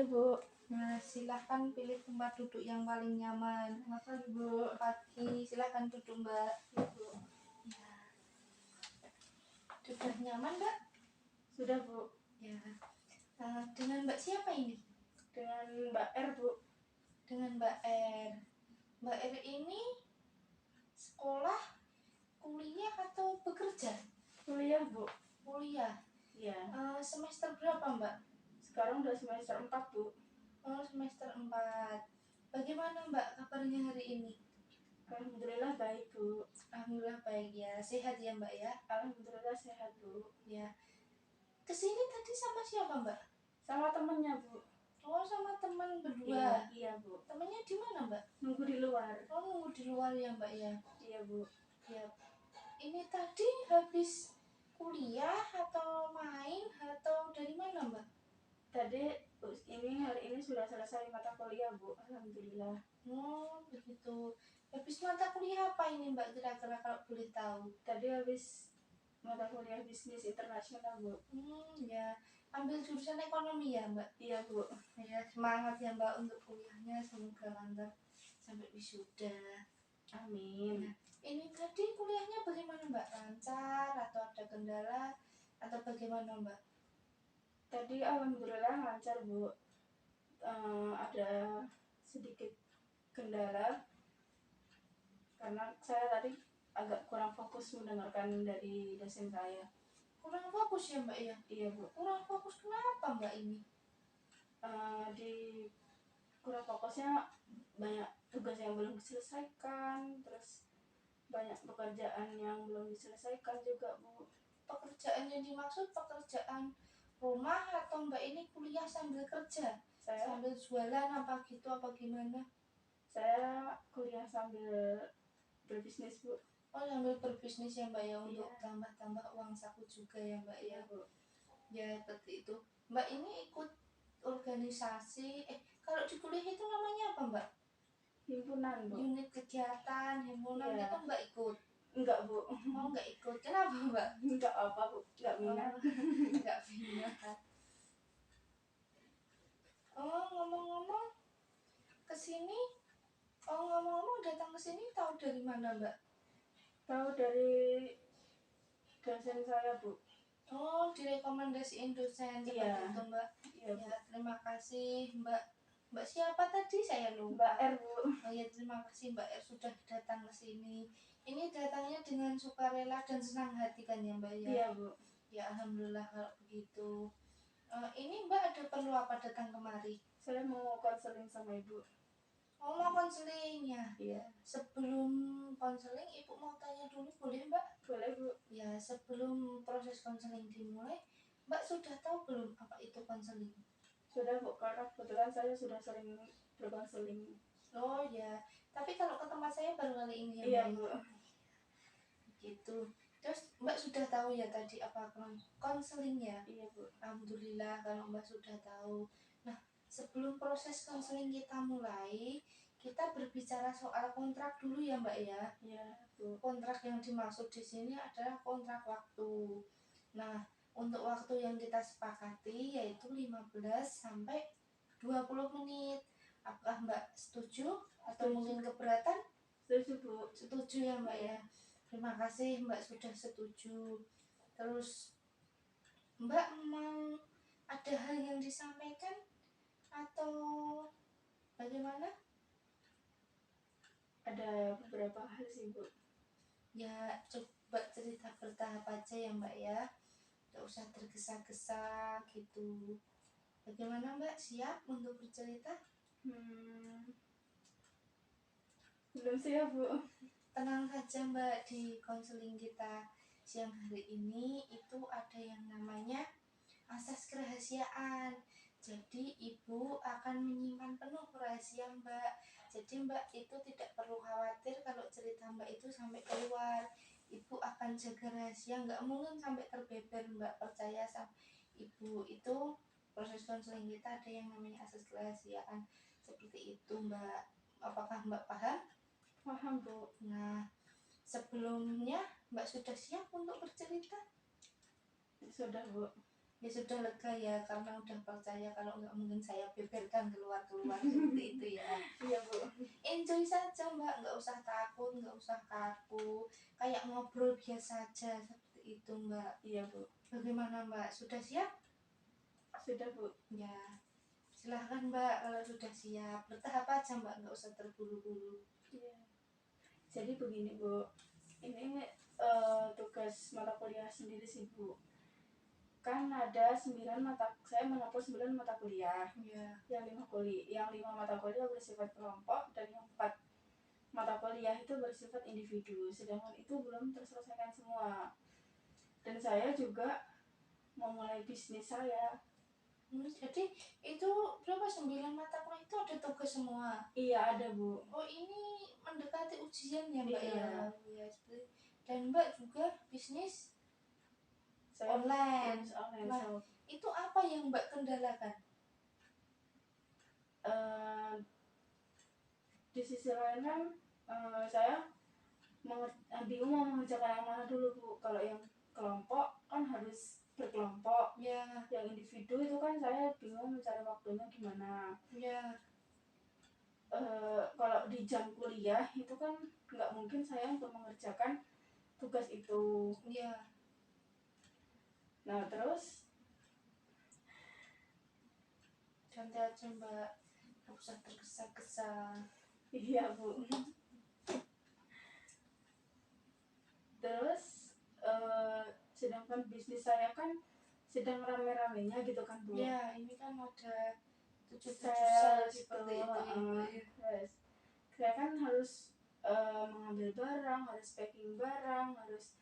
Iya Bu. Nah, silahkan pilih tempat duduk yang paling nyaman. Selamat pagi Bu. Pagi, silahkan duduk Mbak. Iya Bu. Ya, sudah nyaman Mbak? Sudah Bu. Ya. Dengan Mbak siapa ini? Dengan Mbak R Bu. Dengan Mbak R. Mbak R ini sekolah, kuliah atau bekerja? Kuliah Bu. Kuliah. Iya. Semester berapa Mbak? Sekarang udah semester 4 Bu. Oh, semester 4. Bagaimana Mbak kabarnya hari ini? Alhamdulillah baik Bu. Alhamdulillah baik ya. Sehat ya Mbak ya? Alhamdulillah sehat Bu. Ya. Kesini tadi sama siapa Mbak? Sama temennya Bu. Oh, sama teman berdua. Iya Bu. Temennya di mana Mbak? Nunggu di luar. Oh, nunggu di luar ya Mbak ya? Iya Bu. Ya. Ini tadi habis kuliah atau main atau dari mana Mbak? Tadi hari ini sudah selesai mata kuliah Bu. Alhamdulillah. Oh, begitu. Habis mata kuliah apa ini Mbak kira-kira kalau boleh tahu? Tadi habis mata kuliah bisnis internasional Bu. Ya. Ambil jurusan ekonomi ya Mbak? Iya Bu. Ya, semangat ya Mbak untuk kuliahnya, semoga lancar sampai wisuda. Amin. Nah, ini tadi kuliahnya bagaimana Mbak? Lancar atau ada kendala atau bagaimana Mbak? Tadi alhamdulillah lancar Bu. Ada sedikit kendala karena saya tadi agak kurang fokus mendengarkan dari dosen saya. Kurang fokus ya Mbak ya? Iya Bu. Kurang fokus kenapa Mbak ini? Di kurang fokusnya banyak tugas yang belum diselesaikan, terus banyak pekerjaan yang belum diselesaikan juga Bu. Pekerjaan yang dimaksud pekerjaan rumah atau Mbak ini kuliah sambil kerja? Sambil jualan apa gitu apa gimana? Saya kuliah sambil berbisnis Bu. Oh, sambil berbisnis ya Mbak ya, untuk Iya. tambah-tambah uang saku juga ya Mbak ya? Iya Bu. Ya seperti itu. Mbak ini ikut organisasi, kalau di kuliah itu namanya apa Mbak? Himpunan Bu. Unit kegiatan, himpunan Iya. itu Mbak ikut? Enggak Bu. Oh, nggak ikut. Kenapa Mbak? Enggak apa Bu. Enggak minat. Nggak minat. Oh, ngomong-ngomong kesini, ngomong-ngomong datang ke sini tahu dari mana Mbak? Tahu dari dosen saya Bu. Oh, direkomendasiin dosen seperti Iya. itu Mbak. Iya Bu. Ya, terima kasih Mbak. Mbak siapa tadi saya lupa. Mbak R Bu. Oh ya, terima kasih Mbak R sudah datang ke sini. Ini datangnya dengan sukarela dan senang hati kan ya Mbak ya? Iya Bu. Ya alhamdulillah kalau begitu. Ini Mbak ada perlu apa datang kemari? Saya mau konseling sama Ibu. Oh, mau konseling ya? Iya. Sebelum konseling Ibu mau tanya dulu boleh Mbak? Boleh Bu. Ya, sebelum proses konseling dimulai, Mbak sudah tahu belum apa itu konseling? Sudah Bu, karena kebetulan saya sudah sering berkonseling. Oh ya, tapi kalau ke tempat saya baru kali ini ya Iya Mbak. Bu. Gitu. Terus Mbak sudah tahu ya tadi apa konseling ya? Iya Bu. Alhamdulillah kalau Mbak sudah tahu. Nah, sebelum proses konseling kita mulai, kita berbicara soal kontrak dulu ya Mbak ya. Iya Bu. Kontrak yang dimaksud di sini adalah kontrak waktu. Nah, untuk waktu yang kita sepakati yaitu 15 sampai 20 menit. Apakah Mbak setuju atau Setuju. mungkin keberatan? Setuju Bu. Setuju ya Mbak ya. Terima kasih Mbak sudah setuju. Terus Mbak mau ada hal yang disampaikan atau bagaimana? Ada beberapa hal sih Bu. Ya coba cerita bertahap aja ya Mbak ya, tidak usah tergesa-gesa gitu. Bagaimana Mbak, siap untuk bercerita? Belum siap Bu. Tenang saja Mbak, di konseling kita siang hari ini itu ada yang namanya asas kerahasiaan. Jadi Ibu akan menyimpan penuh rahasia Mbak. Jadi Mbak itu tidak perlu khawatir kalau cerita Mbak itu sampai keluar. Ibu akan jaga rahasia, nggak mungkin sampai terbeber Mbak, percaya sama Ibu. Itu proses konseling kita ada yang namanya asas kerahasiaan. Seperti itu Mbak. Apakah Mbak paham? Paham Bu. Nah, sebelumnya Mbak sudah siap untuk bercerita? Sudah Bu. Ya sudah lega ya karena udah percaya, kalau nggak mungkin saya beberkan keluar-keluar seperti itu ya. Iya Bu. Enjoy saja mbak, nggak usah takut, nggak usah kaku, kayak ngobrol biasa aja seperti itu mbak. Iya Bu. Bagaimana mbak, sudah siap? Sudah Bu. Ya silahkan mbak kalau sudah siap, bertahap aja mbak, nggak usah terburu-buru. Iya. Jadi begini Bu, ini tugas mata kuliah sendiri sih Bu. Kan ada 9 mata, saya mengampu 9 mata kuliah. Ya. Yang 5 mata kuliah bersifat kelompok dan yang 4 mata kuliah itu bersifat individu. Sedangkan itu belum terselesaikan semua. Dan saya juga memulai bisnis saya. Jadi itu berapa, 9 mata kuliah itu ada tugas semua? Iya ada Bu. Oh ini mendekati ujian ya mbak Iya. ya? Ya seperti. Dan mbak juga bisnis Saya online. bisnis online. Nah, itu apa yang mbak kendalakan? Di sisi lainnya saya bingung mau mengerjakan yang mana dulu Bu. Kalau yang kelompok kan harus berkelompok. Ya. Yang individu itu kan saya bingung mencari waktunya gimana. Ya. Kalau di jam kuliah itu kan nggak mungkin saya untuk mengerjakan tugas itu. Ya. Nah terus Santai aja mbak, nggak usah tergesa-gesa. iya Bu. Terus sedangkan bisnis saya kan sedang rame-ramenya gitu kan Bu. Ya ini kan ada 7 Saya seperti itu ya mbak ya. Saya kan harus mengambil barang, harus packing barang, harus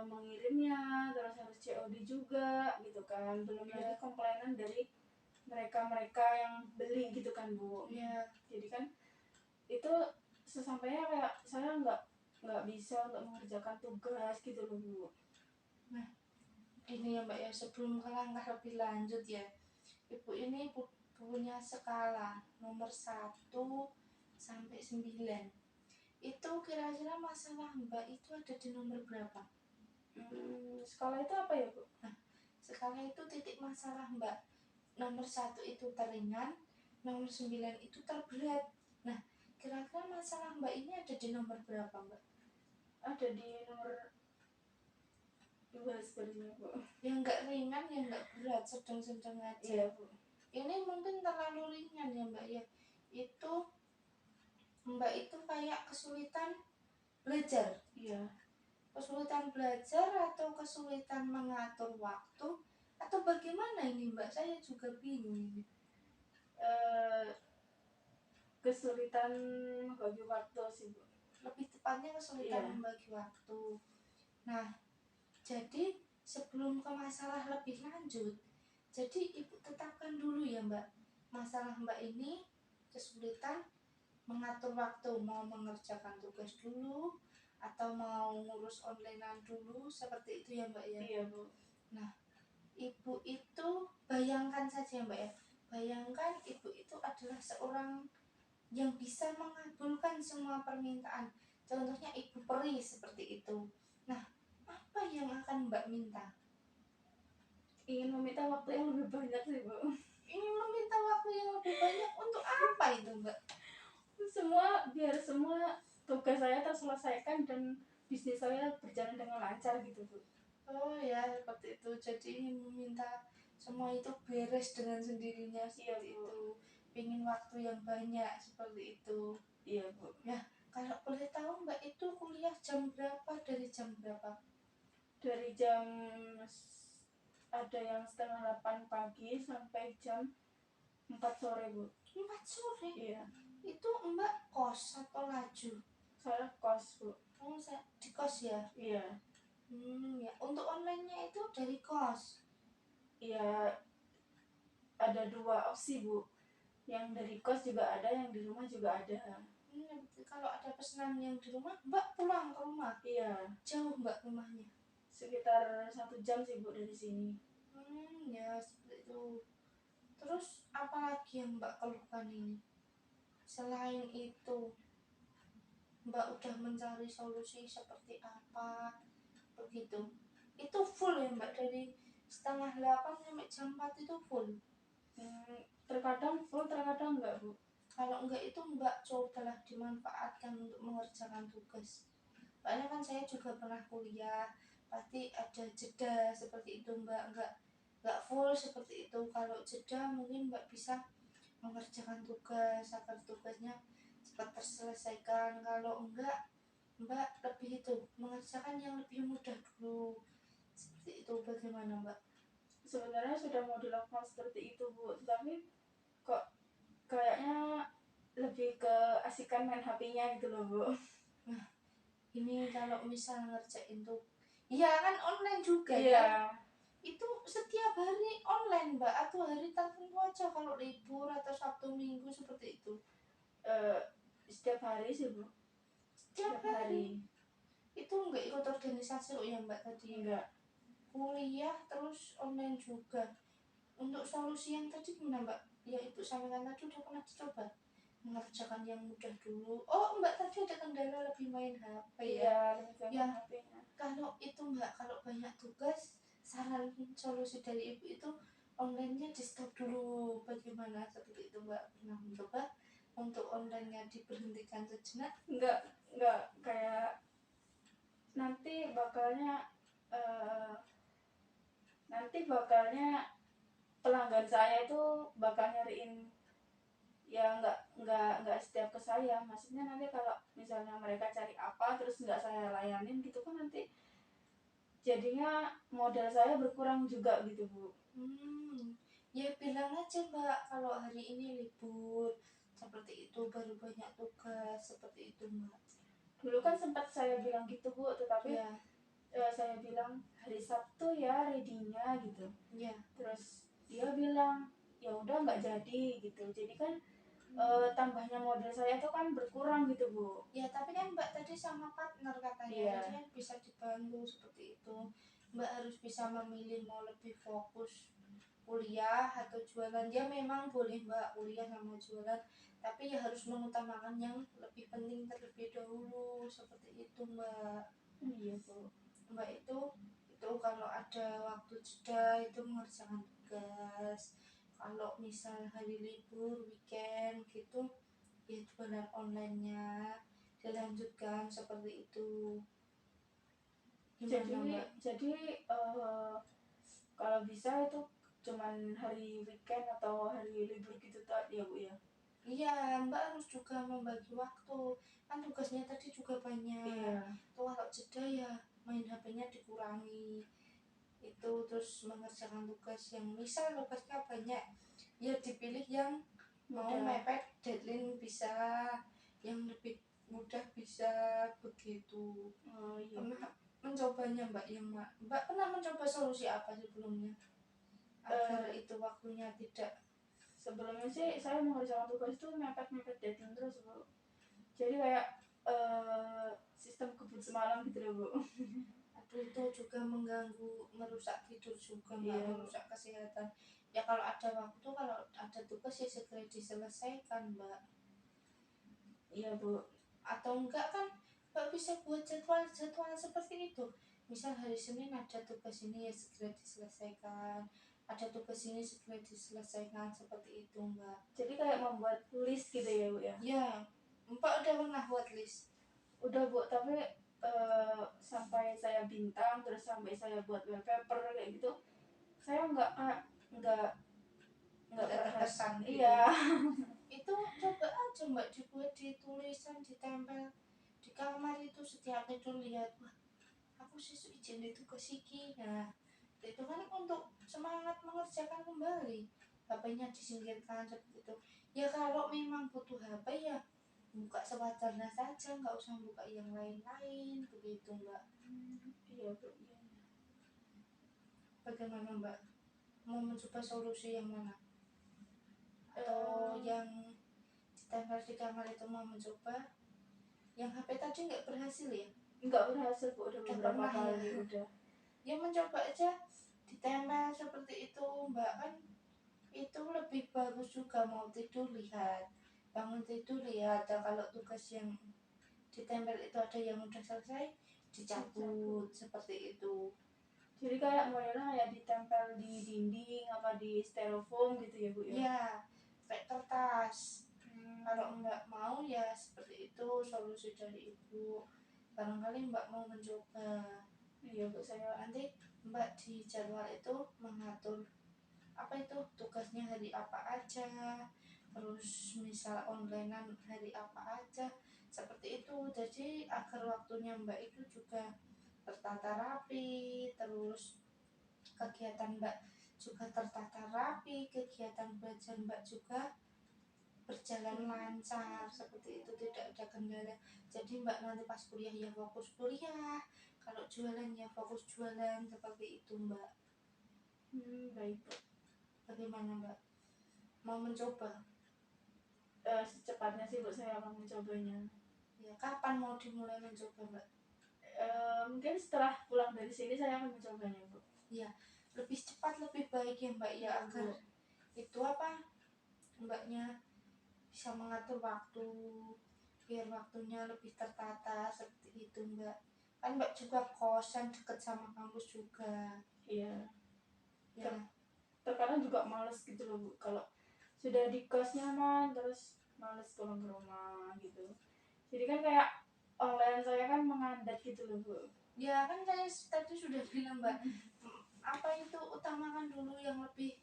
mengirimnya, terus harus COD juga gitu kan. Belum lagi komplainan dari mereka yang beli gitu kan Bu. Ya. Jadi kan itu sesampainya kayak saya nggak bisa untuk mengerjakan tugas gitu loh Bu. Nah ini ya mbak ya, sebelum ke langkah lebih lanjut ya, ibu ini punya skala nomor 1 sampai 9. Itu kira-kira masalah mbak itu ada di nomor berapa? Skala itu apa ya Bu? Nah, skala itu titik masalah mbak. Nomor 1 itu teringan, nomor 9 itu terberat. Nah, kira-kira masalah mbak ini ada di nomor berapa mbak? Ada di nomor 2 sebenarnya Bu. Yang nggak ringan, yang nggak berat, sedang-sedang aja. Iya Bu. Ini mungkin terlalu ringan ya mbak ya. Itu mbak itu kayak kesulitan belajar. Iya. Kesulitan belajar atau kesulitan mengatur waktu atau bagaimana ini mbak? Saya juga bingung ini. Kesulitan membagi waktu sih Bu. Lebih tepatnya kesulitan membagi waktu. Nah, jadi sebelum ke masalah lebih lanjut, jadi ibu tetapkan dulu ya mbak, masalah mbak ini kesulitan mengatur waktu, mau mengerjakan tugas dulu atau mau ngurus onlinean dulu, seperti itu ya mbak ya. Iya Bu. Nah ibu itu bayangkan saja mbak ya, bayangkan ibu itu adalah seorang yang bisa mengabulkan semua permintaan. Contohnya ibu peri seperti itu. Nah apa yang akan mbak minta? Ingin meminta waktu yang lebih banyak sih Bu. Ingin meminta waktu yang lebih banyak untuk apa itu mbak? Biar semua tugas saya terselesaikan dan bisnis saya berjalan dengan lancar gitu Bu. Oh ya seperti itu, jadi ingin meminta semua itu beres dengan sendirinya seperti Iya, Bu. itu, ingin waktu yang banyak seperti itu. Iya Bu. Ya kalau boleh tahu mbak itu kuliah jam berapa, dari jam berapa? Dari jam ada yang setengah 8 pagi sampai jam 4 sore Bu. 4 sore? Iya. Itu mbak kos atau laju? Saya kos Bu. Oh di kos ya? Iya. Ya untuk online-nya itu dari kos? Iya, ada 2 opsi Bu. Yang dari kos juga ada, yang di rumah juga ada. Kalau ada pesanan yang di rumah, mbak pulang ke rumah? Iya. Jauh mbak rumahnya? Sekitar 1 jam sih Bu dari sini. Ya seperti itu. Terus apalagi yang mbak keluhkan ini? Selain itu, mbak udah mencari solusi seperti apa begitu? Itu full ya mbak, dari setengah 8 sampai jam 4 itu full. Terkadang full, terkadang enggak bu. Kalau enggak itu mbak cobalah dimanfaatkan untuk mengerjakan tugas. Soalnya kan saya juga pernah kuliah, pasti ada jeda seperti itu mbak, enggak full seperti itu. Kalau jeda mungkin mbak bisa mengerjakan tugas agar tugasnya cepat terselesaikan. Kalau enggak mbak lebih itu mengerjakan yang lebih mudah dulu seperti itu. Bagaimana mbak? Sebenarnya sudah mau dilakukan seperti itu bu, tapi kok kayaknya lebih ke asikan main HP-nya gitu loh bu. Nah ini kalau misal ngerjain tuh, iya kan online juga ya, Iya. itu setiap hari online mbak atau hari tertentu aja kalau libur atau Sabtu Minggu seperti itu? Eh, Setiap hari sih bu. Setiap hari. Itu enggak ikut organisasi kok ya mbak tadi? Enggak. Kuliah terus online juga. Untuk solusi yang tadi gimana mbak? Ya ibu sampaikan tadi udah pernah dicoba mengerjakan yang mudah dulu. Oh mbak tadi ada kendala lebih main HP ya? Iya, lebih ke Ya main HP-nya. kalau itu mbak, kalau banyak tugas, saran solusi dari ibu itu online-nya di stop dulu. Bagaimana seperti itu mbak? Pernah mencoba untuk online-nya diberhentikan sejenak? Enggak kayak nanti bakalnya eh, nanti bakalnya pelanggan saya itu bakal nyariin, ya nggak setiap ke saya, maksudnya nanti kalau misalnya mereka cari apa terus nggak saya layanin gitu kan, nanti jadinya modal saya berkurang juga gitu bu. Ya bilang aja mbak kalau hari ini libur seperti itu, baru banyak tugas seperti itu mbak. Dulu kan sempat saya bilang gitu bu, tetapi Ya, saya bilang hari Sabtu ya ready-nya gitu, ya. terus dia bilang ya udah nggak jadi gitu, jadi kan tambahnya modal saya itu kan berkurang gitu bu. Ya tapi kan mbak tadi sama partner katanya, Iya. jadi kan bisa dibantu seperti itu. Mbak harus bisa memilih mau lebih fokus kuliah atau jualan. Ya memang boleh mbak kuliah sama jualan, tapi ya harus mengutamakan yang lebih penting terlebih dahulu seperti itu mbak. Iya bu. Mbak itu kalau ada waktu jeda itu mengerjakan tugas. Kalau misal hari libur weekend gitu ya jualan online-nya dilanjutkan seperti itu. Gimana mbak? Jadi kalau bisa itu cuman hari weekend atau hari libur gitu tak ya bu ya. Iya mbak harus juga membagi waktu, kan tugasnya tadi juga banyak. Iya. Tuh kalau jeda ya main HP-nya dikurangi itu, terus mengerjakan tugas yang misal tugasnya banyak ya dipilih yang mau Mudah. mepet deadline, bisa yang lebih mudah bisa begitu. Oh iya. Pernah mencobanya mbak, yang mbak pernah mencoba solusi apa sebelumnya agar itu waktunya tidak? Sebelumnya sih saya mengerjakan tugas itu mepet deadline terus bu, jadi kayak sistem kebut semalam gitu loh bu. Aduh itu juga mengganggu, merusak tidur juga mbak, Iya. merusak kesehatan. Ya kalau ada waktu, kalau ada tugas ya segera diselesaikan mbak. Iya bu. Atau enggak kan mbak bisa buat jadwal seperti itu. Misal hari Senin ada tugas ini ya segera diselesaikan, ada tugas ini segera diselesaikan seperti itu mbak. Jadi kayak membuat list gitu ya bu ya. Ya mbak udah pernah buat list? Udah bu, tapi sampai saya bintang terus sampai saya buat wallpaper kayak gitu, saya nggak Nggak berhasil. terkesan gitu. Iya. Itu coba aja mbak dibuat di tulisan, ditempel di kamar itu, setiap tidur lihat, wah aku sih izin itu ke Siki. Nah itu kan untuk semangat mengerjakan kembali. HP-nya disingkirkan seperti itu. Ya kalau memang butuh HP ya buka sewajarnya saja, nggak usah buka yang lain-lain begitu mbak. Iya bu. Iya. Bagaimana mbak, mau mencoba solusi yang mana, atau yang ditempel di kamar itu mau mencoba? Yang HP tadi nggak berhasil ya? Nggak berhasil bu, udah beberapa Pernah kali ya? udah. Ya mencoba aja ditempel seperti itu mbak, kan itu lebih bagus juga. Mau tidur lihat, bangun tidur lihat. Dan kalau tugas yang ditempel itu ada yang udah selesai, dicabut seperti itu. Jadi kayak modelnya kayak ditempel di dinding apa di styrofoam gitu ya Bu ya? Ya, kayak kertas. Kalau Hmm, Mbak mau ya seperti itu solusi dari Ibu. Barangkali Mbak mau mencoba. iya Bu, saya Nanti Mbak di jadwal itu mengatur apa itu tugasnya hari apa aja, terus misal onlinean hari apa aja, seperti itu. Jadi agar waktunya Mbak itu juga tertata rapi, terus kegiatan Mbak juga tertata rapi, kegiatan belajar Mbak juga berjalan lancar, seperti itu, tidak ada kendala. Jadi Mbak nanti pas kuliah ya fokus kuliah, kalau jualan ya fokus jualan, seperti itu Mbak. baik Bu. Bagaimana Mbak, mau mencoba? Secepatnya sih Bu saya akan mencobanya. Ya kapan mau dimulai mencoba Mbak? Mungkin setelah pulang dari sini saya akan mencobanya Bu. Ya lebih cepat lebih baik ya Mbak ya, Iya agar Bu. itu apa, Mbaknya bisa mengatur waktu, biar waktunya lebih tertata, seperti itu Mbak. Kan Mbak juga kosan deket sama kampus juga Iya. ya. Terkadang juga males gitu loh Bu, kalau sudah di kos nyaman terus males pulang ke rumah gitu. Jadi kan kayak online saya kan mengandat gitu loh Bu. Ya kan saya tadi sudah bilang Mbak, apa itu utamakan dulu yang lebih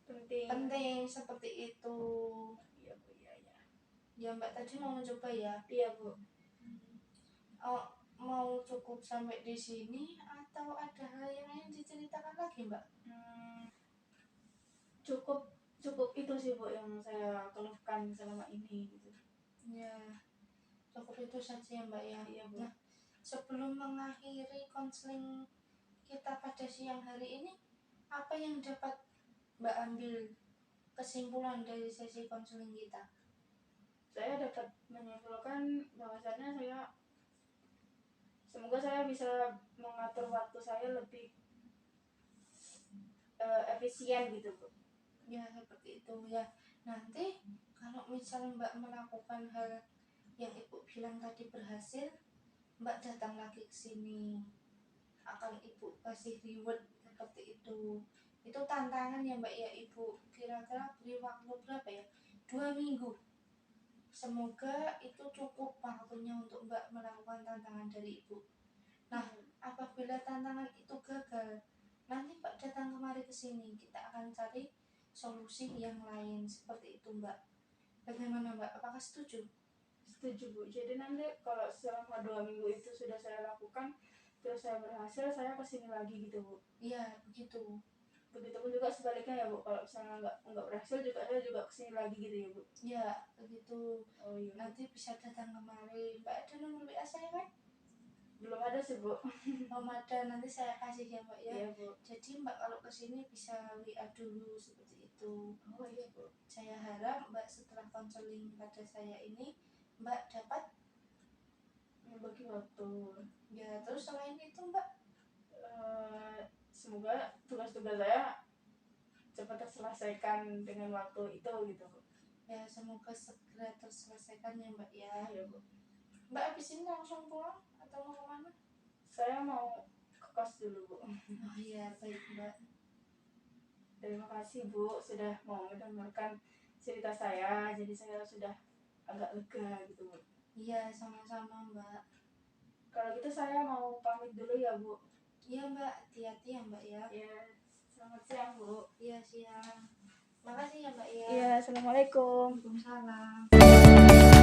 Penting. penting, seperti itu Iya Bu, iya ya. ya Mbak. Tadi mau mencoba ya. Iya Bu. Oh, mau cukup sampai di sini atau ada hal yang lain diceritakan lagi Mbak? Hmm, cukup cukup itu sih Bu yang saya keluhkan selama ini gitu. Ya cukup itu saja ya Mbak ya. Iya Bu. Nah, sebelum mengakhiri konseling kita pada siang hari ini, apa yang dapat Mbak ambil kesimpulan dari sesi konseling kita? Saya dapat menyimpulkan bahwasannya semoga saya bisa mengatur waktu saya lebih efisien gitu Bu. Ya seperti itu ya. Nanti kalau misal Mbak melakukan hal yang Ibu bilang tadi berhasil, Mbak datang lagi ke sini, akan Ibu kasih reward seperti itu. Itu tantangan ya Mbak ya. Ibu kira-kira beri waktu berapa ya, 2 minggu. Semoga itu cukup waktunya untuk Mbak melakukan tantangan dari Ibu. Nah, apabila tantangan itu gagal, nanti Mbak datang kemari ke sini, kita akan cari solusi yang lain, seperti itu Mbak. Bagaimana Mbak, apakah setuju? Setuju Bu. Jadi nanti kalau selama 2 minggu itu sudah saya lakukan terus saya berhasil, saya kesini lagi gitu Bu. Iya begitu. Begitupun juga sebaliknya ya Bu. Kalau misalnya nggak berhasil juga saya juga kesini lagi gitu ya Bu. Ya begitu. Oh iya. Nanti bisa datang kemari. Mbak ada nomor WA saya kan? Belum ada sih Bu. Belum ada, nanti saya kasih ya Mbak ya. Iya Bu. Jadi Mbak kalau kesini bisa WA dulu, seperti itu. Oh iya Bu. Saya harap Mbak setelah konseling pada saya ini, Mbak dapat Membagi waktu. ya. Terus selain itu Mbak, Semoga tugas-tugas saya cepat terselesaikan dengan waktu itu gitu Bu. ya semoga segera terselesaikan ya Mbak ya. Iya Bu. Mbak habis ini langsung pulang atau mau kemana? Saya mau ke kos dulu Bu. Oh iya baik Mbak. Terima kasih Bu sudah mau mendengarkan cerita saya. Jadi saya sudah agak lega gitu Bu. Iya sama-sama Mbak. Kalau gitu saya mau pamit dulu ya Bu. Iya Mbak, hati-hati ya Mbak ya. Ya, selamat siang Bu. Iya siang. Makasih ya Mbak ya. Iya, assalamualaikum. Waalaikumsalam.